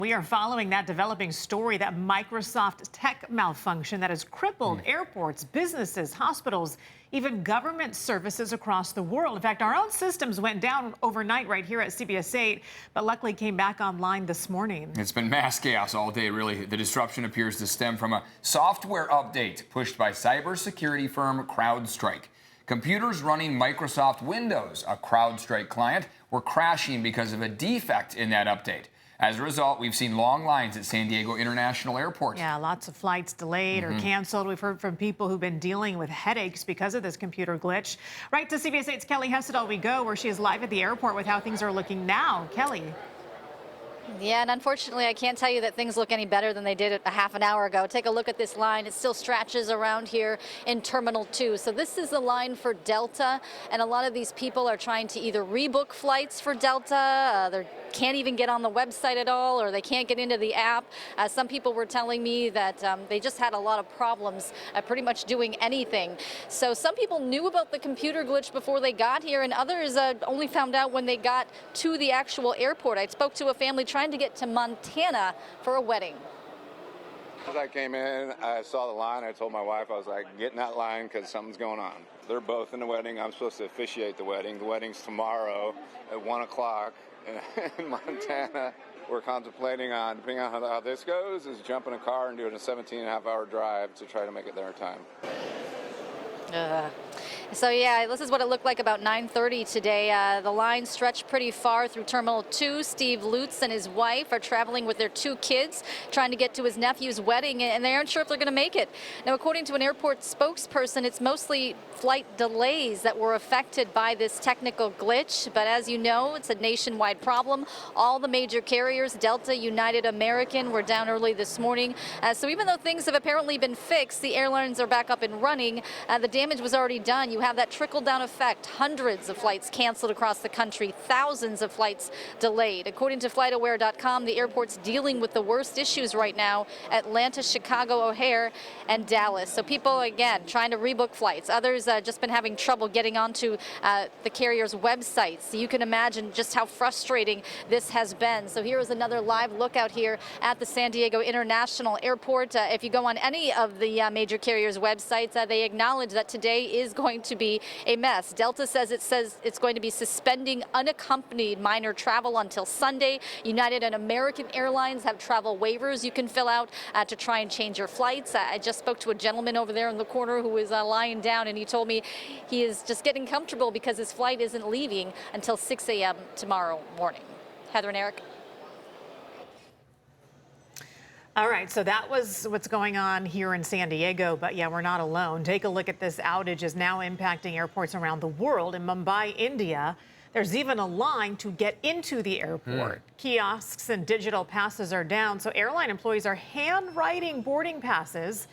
We are following that developing story, that Microsoft tech malfunction that has crippled airports, businesses, hospitals, even government services across the world. In fact, our own systems went down overnight right here at CBS 8, but luckily came back online this morning. It's been mass chaos all day, really. The disruption appears to stem from a software update pushed by cybersecurity firm CrowdStrike. Computers running Microsoft Windows, a CrowdStrike client, were crashing because of a defect in that update. As a result, we've seen long lines at San Diego International Airport. Yeah, lots of flights delayed or canceled. We've heard from people who've been dealing with headaches because of this computer glitch. Right to CBS 8's Kelly Hessedal we go, where she is live at the airport with how things are looking now. Kelly. Yeah, and unfortunately, I can't tell you that things look any better than they did a half an hour ago. Take a look at this line. It still stretches around here in Terminal 2. So this is the line for Delta, and a lot of these people are trying to either rebook flights for Delta, they can't even get on the website at all, or they can't get into the app. Some people were telling me that they just had a lot of problems pretty much doing anything. So some people knew about the computer glitch before they got here, and others only found out when they got to the actual airport. I spoke to a family trying to get to Montana for a wedding. As I came in, I saw the line. I told my wife, I was like, get in that line because something's going on. They're both in the wedding. I'm supposed to officiate the wedding. The wedding's tomorrow at 1 o'clock in Montana. We're contemplating on, depending on how this goes, is jumping a car and doing a 17.5-hour drive to try to make it there in time. So yeah, this is what it looked like about 9:30 today. The line stretched pretty far through Terminal 2. Steve Lutz and his wife are traveling with their 2 kids, trying to get to his nephew's wedding, and they aren't sure if they're going to make it. Now, according to an airport spokesperson, it's mostly flight delays that were affected by this technical glitch. But as you know, it's a nationwide problem. All the major carriers, Delta, United, American, were down early this morning. So even though things have apparently been fixed, the airlines are back up and running. The damage was already done. You have that trickle-down effect. Hundreds of flights canceled across the country, thousands of flights delayed. According to FlightAware.com, the airport's dealing with the worst issues right now: Atlanta, Chicago, O'Hare, and Dallas. So people, again, trying to rebook flights. Others just been having trouble getting onto the carrier's websites. So you can imagine just how frustrating this has been. So here is another live look out here at the San Diego International Airport. If you go on any of the major carriers' websites, they acknowledge that today is going to be a mess. Delta says it's going to be suspending unaccompanied minor travel until Sunday. United and American Airlines have travel waivers you can fill out to try and change your flights. I just spoke to a gentleman over there in the corner who was lying down, and he told me he is just getting comfortable because his flight isn't leaving until 6 a.m. tomorrow morning. Heather and Eric. All right, so that was what's going on here in San Diego, but yeah, we're not alone. Take a look at this outage is now impacting airports around the world. In Mumbai, India, there's even a line to get into the airport. Kiosks and digital passes are down, so airline employees are handwriting boarding passes.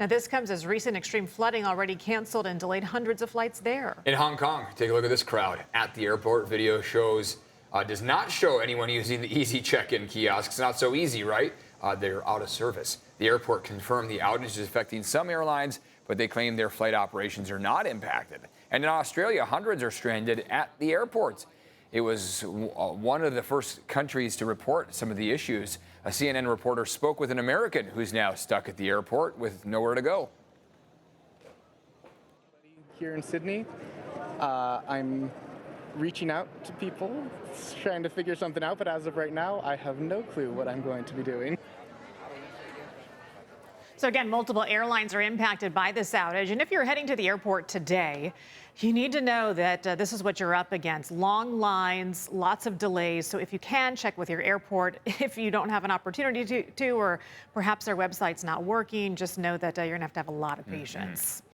Now, this comes as recent extreme flooding already canceled and delayed hundreds of flights there. In Hong Kong, take a look at this crowd at the airport. Video does not show anyone using the easy check-in kiosks. Not so easy, right? They're out of service. The airport confirmed the outage is affecting some airlines, but they claim their flight operations are not impacted. And in Australia, hundreds are stranded at the airports. It was one of the first countries to report some of the issues. A CNN reporter spoke with an American who's now stuck at the airport with nowhere to go. Here in Sydney, I'm reaching out to people, trying to figure something out, but as of right now, I have no clue what I'm going to be doing. So again, multiple airlines are impacted by this outage. And if you're heading to the airport today, you need to know that this is what you're up against. Long lines, lots of delays. So if you can, check with your airport. If you don't have an opportunity to or perhaps their website's not working, just know that you're going to have a lot of patience.